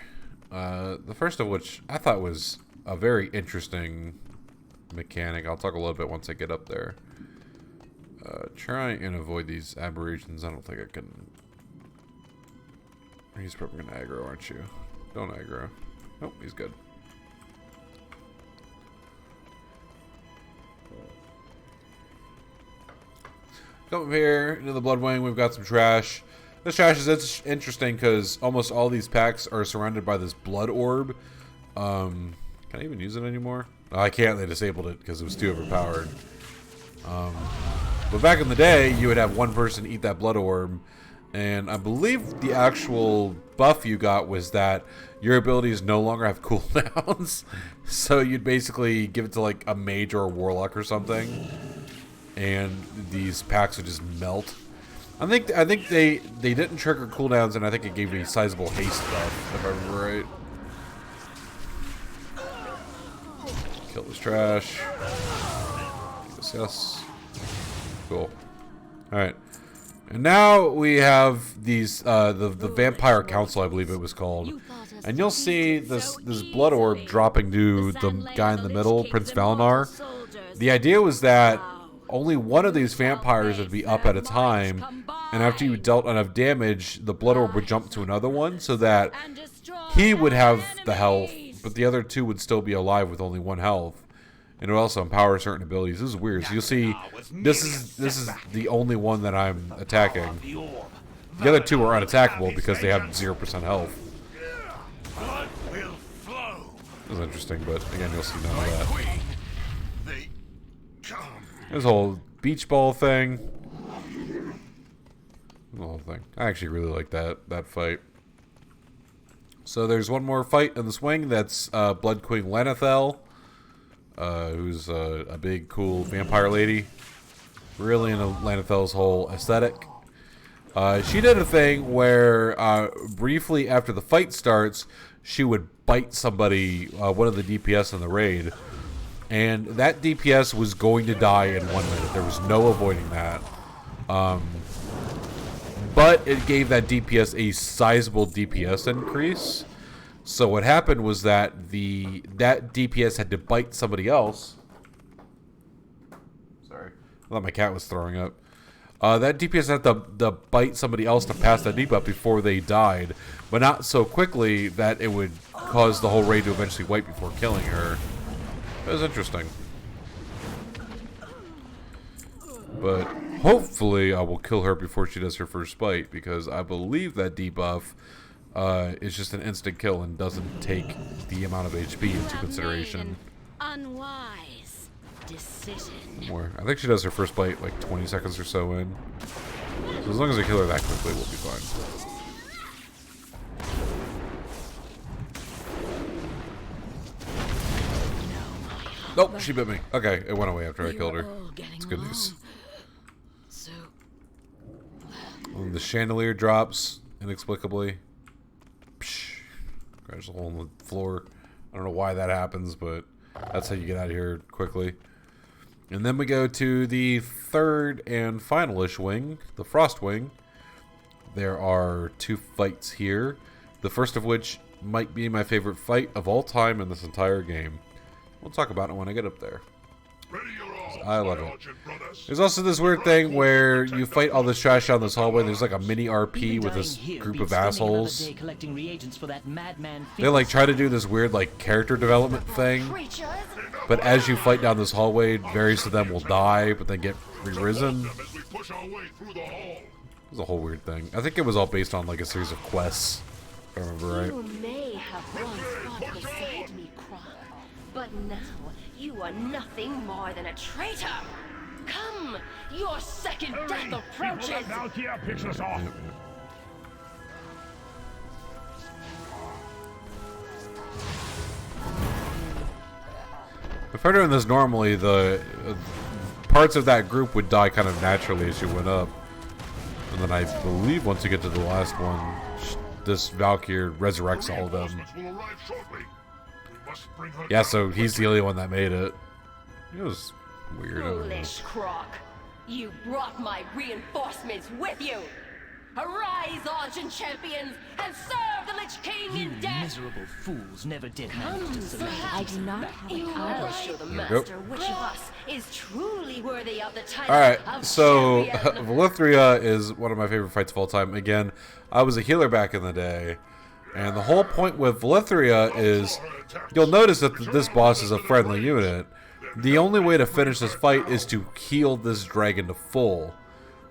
The first of which I thought was a very interesting mechanic. I'll talk a little bit once I get up there. Try and avoid these aberrations. I don't think I can. He's probably going to aggro, aren't you? Don't aggro. Nope, he's good. Come up here into the Blood Wing. We've got some trash. This trash is interesting because almost all these packs are surrounded by this blood orb. Can I even use it anymore? Oh, I can't. They disabled it because it was too overpowered. But back in the day, you would have one person eat that blood orb, and I believe the actual buff you got was that your abilities no longer have cooldowns. So you'd basically give it to like a mage or a warlock or something, and these packs would just melt. I think they didn't trigger cooldowns, and I think it gave me sizable haste buff, if I remember right. Kill this trash. Yes. Cool. Alright. And now we have these, the Vampire Council, I believe it was called. And you'll see this blood orb dropping to the guy in the middle, Prince Valinar. The idea was that only one of these vampires would be up at a time, and after you dealt enough damage, the blood orb would jump to another one, so that he would have the health, but the other 2 would still be alive with only 1 health. And it would also empower certain abilities. This is weird. So you'll see, this is the only one that I'm attacking. The other 2 are unattackable because they have 0% health. Blood will It was interesting, but again, you'll see none of that. Queen, they come. This whole beach ball thing. The whole thing. I actually really like that fight. So there's one more fight in the swing. That's Blood Queen Lenethel, who's a big, cool vampire lady. Really into Lenethel's whole aesthetic. She did a thing where briefly after the fight starts, she would bite somebody, one of the DPS in the raid. And that DPS was going to die in 1 minute. There was no avoiding that. But it gave that DPS a sizable DPS increase. So what happened was that that DPS had to bite somebody else. Sorry, I thought my cat was throwing up. That DPS had to bite somebody else to pass that debuff before they died, but not so quickly that it would cause the whole raid to eventually wipe before killing her. It was interesting. But hopefully I will kill her before she does her first bite, because I believe that debuff is just an instant kill and doesn't take the amount of HP into consideration. Unwise decision. More. I think she does her first bite like 20 seconds or so in. So as long as I kill her that quickly, we'll be fine. Nope, she bit me. Okay, it went away after I killed her. It's good news. When the chandelier drops inexplicably. Psh, there's a hole in the floor. I don't know why that happens, but that's how you get out of here quickly. And then we go to the third and final-ish wing, the Frost Wing. There are 2 fights here. The first of which might be my favorite fight of all time in this entire game. We'll talk about it when I get up there. I love it. There's also this weird thing where you fight all this trash down this hallway. There's like a mini RP with this group of assholes. They like try to do this weird like character development thing. But as you fight down this hallway, various of them will die, but then get re-risen. It's a whole weird thing. I think it was all based on like a series of quests, if I remember right. You may have once fought beside me, Croc, but now you are nothing more than a traitor. Come, your second death approaches. Valkia picks us off. If I were doing this normally, the parts of that group would die kind of naturally as you went up. And then I believe once you get to the last one, this Valkyr resurrects all of them. Yeah, so he's the only one that made it. It was weird. Foolish Croc, you brought my reinforcements with you. Arise, Argent champions, and serve the Lich King in death! Miserable fools never did manage to surrender. I do not have a I'll show the master which of us is truly worthy of the title. Alright, so Velythria is one of my favorite fights of all time. Again, I was a healer back in the day. And the whole point with Velythria is, you'll notice that this boss is a friendly unit. The only way to finish this fight is to heal this dragon to full.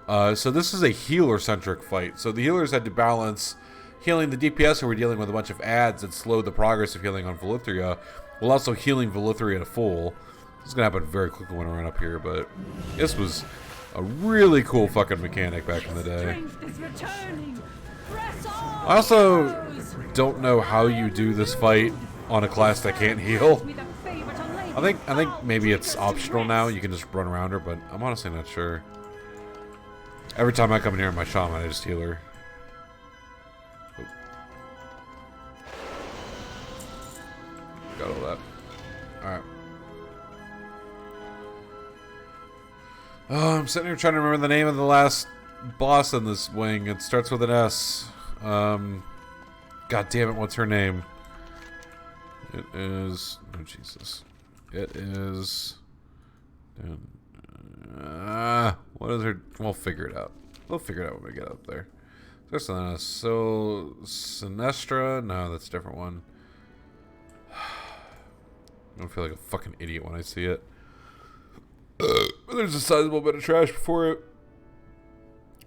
So this is a healer-centric fight. So the healers had to balance healing the DPS who were dealing with a bunch of ads that slowed the progress of healing on Velythria, while also healing Velythria to full. This is going to happen very quickly when I run up here, but this was a really cool fucking mechanic back in the day. I also don't know how you do this fight on a class that can't heal. I think maybe it's optional now. You can just run around her, but I'm honestly not sure. Every time I come in here in my shaman, I just heal her. Oh. Got all that. Alright. Oh, I'm sitting here trying to remember the name of the last boss in this wing. It starts with an S. God damn it, what's her name? It is... Oh, Jesus. It is... what is her... We'll figure it out. We'll figure it out when we get up there. There's something else. So... Sinestra? No, that's a different one. I don't feel like a fucking idiot when I see it. There's a sizable bit of trash before it.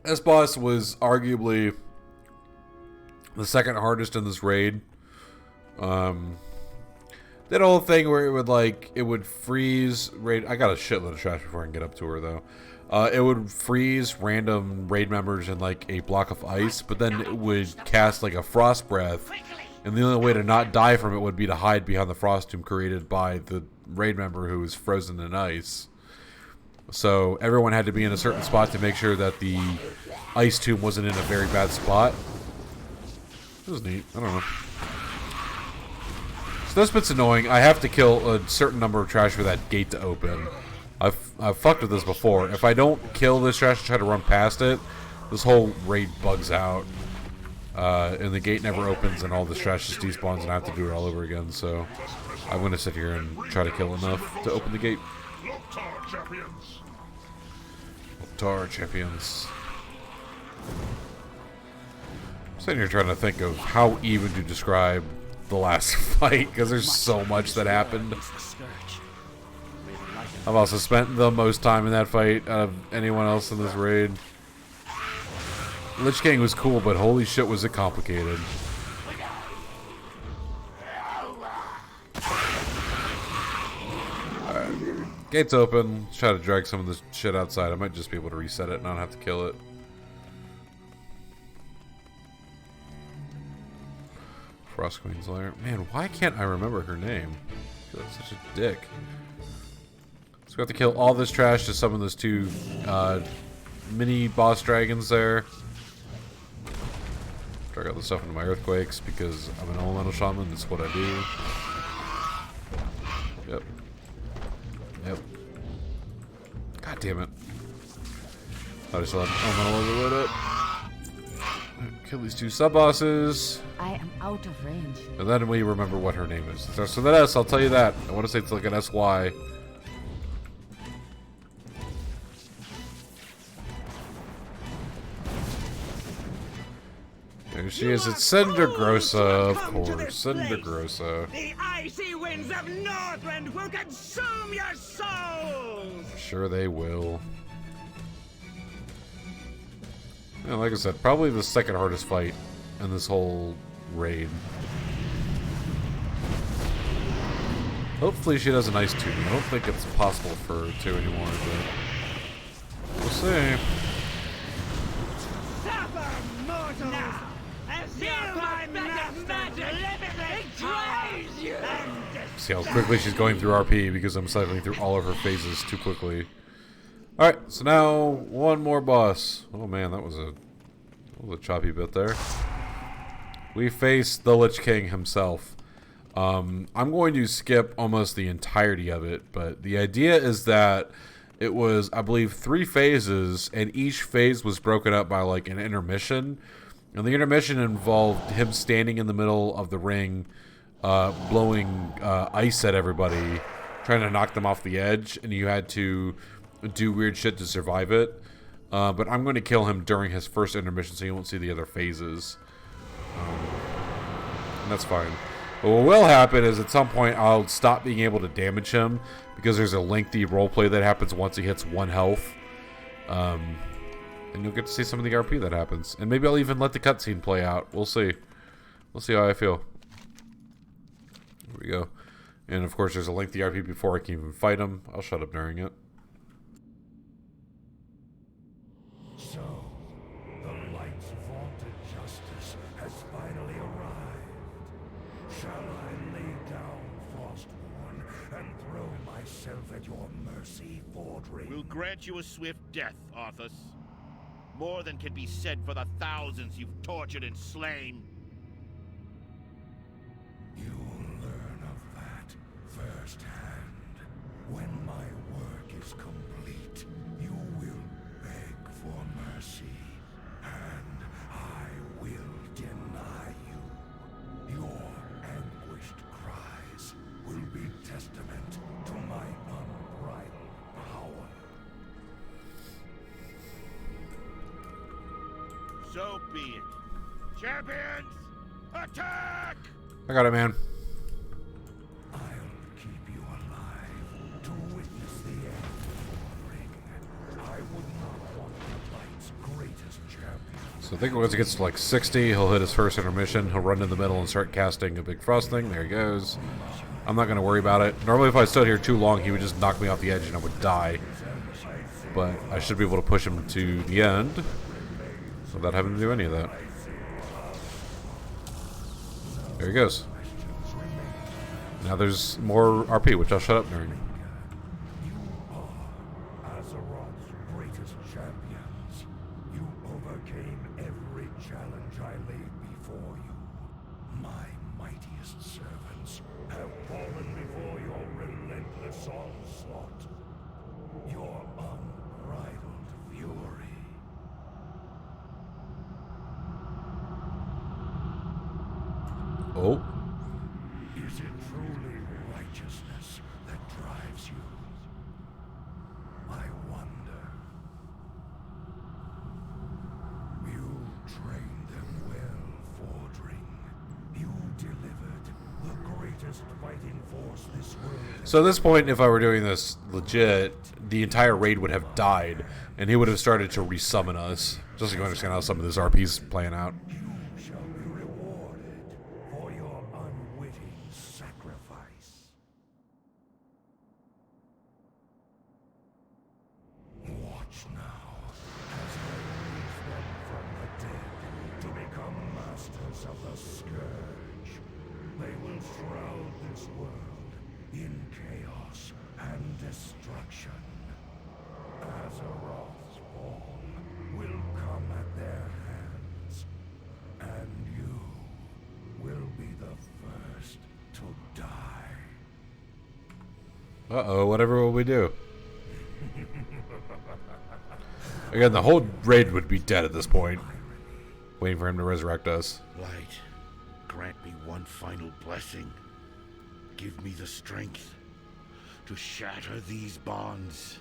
This boss was arguably the second hardest in this raid. That whole thing where it would freeze raid. I got a shitload of trash before I can get up to her though. It would freeze random raid members in like a block of ice, but then it would cast like a frost breath, and the only way to not die from it would be to hide behind the frost tomb created by the raid member who was frozen in ice. So everyone had to be in a certain spot to make sure that the ice tomb wasn't in a very bad spot. This is neat. I don't know. So this bit's annoying. I have to kill a certain number of trash for that gate to open. I've fucked with this before. If I don't kill this trash and try to run past it, this whole raid bugs out. And the gate never opens and all this trash just despawns and I have to do it all over again. So I'm going to sit here and try to kill enough to open the gate. Tar champions. I'm sitting here trying to think of how even to describe the last fight because there's so much that happened. I've also spent the most time in that fight out of anyone else in this raid. Lich King was cool, but holy shit was it complicated. Alright. Gate's open. Let's try to drag some of this shit outside. I might just be able to reset it and not have to kill it. Frost Queen's Lair. Man, why can't I remember her name? I feel like such a dick. So we have to kill all this trash to summon those two mini boss dragons there. Drag out the stuff into my earthquakes because I'm an elemental shaman. That's what I do. Yep. Yep. God damn it. I just let elemental overload it. Kill these two sub-bosses. I am out of range. And then we remember what her name is. So that S, I'll tell you that. I want to say it's like an SY. There she is. It's Cindergrosa, of course. Cindergrosa. The icy winds of Northland will consume your souls! Sure they will. Yeah, like I said, probably the second hardest fight in this whole raid. Hopefully she does a nice tune. I don't think it's possible for her to anymore, but we'll see. Suffer, mortals! Now, feel my master's limitless drives you! See how quickly she's going through RP because I'm cycling through all of her phases too quickly. Alright, so now one more boss. Oh man, that was a choppy bit there. We face the Lich King himself. I'm going to skip almost the entirety of it, but the idea is that it was, I believe, 3 phases, and each phase was broken up by like an intermission. And the intermission involved him standing in the middle of the ring, blowing ice at everybody, trying to knock them off the edge, and you had to do weird shit to survive it. But I'm going to kill him during his first intermission so you won't see the other phases. And that's fine. But what will happen is at some point I'll stop being able to damage him because there's a lengthy roleplay that happens once he hits 1 health. And you'll get to see some of the RP that happens. And maybe I'll even let the cutscene play out. We'll see. We'll see how I feel. Here we go. And of course there's a lengthy RP before I can even fight him. I'll shut up during it. So, the light's vaunted justice has finally arrived. Shall I lay down Frostborn and throw myself at your mercy, Fordring? We'll grant you a swift death, Arthas. More than can be said for the thousands you've tortured and slain. You'll learn of that firsthand. When my work is complete, you will beg for mercy, and I will deny you. Your anguished cries will be testament to my unbridled power. So be it. Champions, attack! I got it, man. I'll keep you alive to witness the end of the ring. I would not want the light's greatest champion. So I think once it gets to like 60, he'll hit his first intermission. He'll run in the middle and start casting a big frost thing. There he goes. I'm not going to worry about it. Normally if I stood here too long, he would just knock me off the edge and I would die. But I should be able to push him to the end without having to do any of that. There he goes. Now there's more RP, which I'll shut up during. Azeroth's greatest champions. You overcame every challenge I laid before you. My mightiest servants have fallen before your relentless onslaught. Your unbridled fury. Oh. Is it truly righteousness that drives you? I wonder. You trained them well, Fordring. You delivered the greatest fighting force this world. So at this point, if I were doing this legit, the entire raid would have died, and he would have started to resummon us. Just so you understand how some of this RP's playing out. You shall be rewarded for your unwitting sacrifice. Watch now as I raise them from the dead to become masters of the Scourge. They will shroud this world in chaos and destruction. Azeroth's fall will come at their hands, and you will be the first to die. Uh-oh, whatever will we do? Again, the whole raid would be dead at this point. Waiting for him to resurrect us. Light, grant me one final blessing. Give me the strength to shatter these bonds.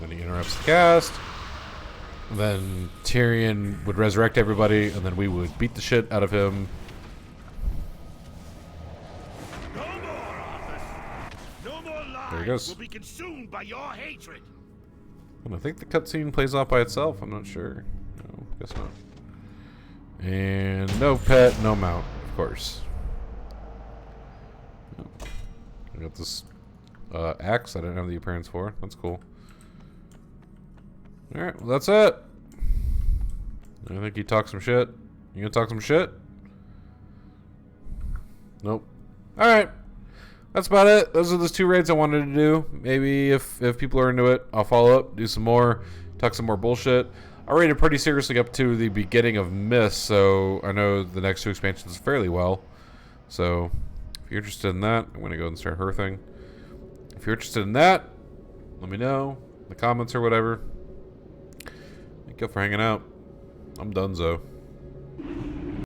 Then he interrupts the cast. Then Tyrion would resurrect everybody, and then we would beat the shit out of him. No more, Arthas! No more lives There he goes. will be consumed by your hatred! And I think the cutscene plays off by itself. I'm not sure. No, guess not. And no pet, no mount, of course. I got this axe I didn't have the appearance for. That's cool. Alright, well that's it. I think he talked some shit. You gonna talk some shit? Nope. Alright. That's about it. Those are the 2 raids I wanted to do. Maybe if people are into it, I'll follow up, do some more, talk some more bullshit. I rated pretty seriously up to the beginning of Myst, so I know the next 2 expansions fairly well. So, if you're interested in that, I'm going to go and start her thing. If you're interested in that, let me know in the comments or whatever. Thank you for hanging out. I'm donezo.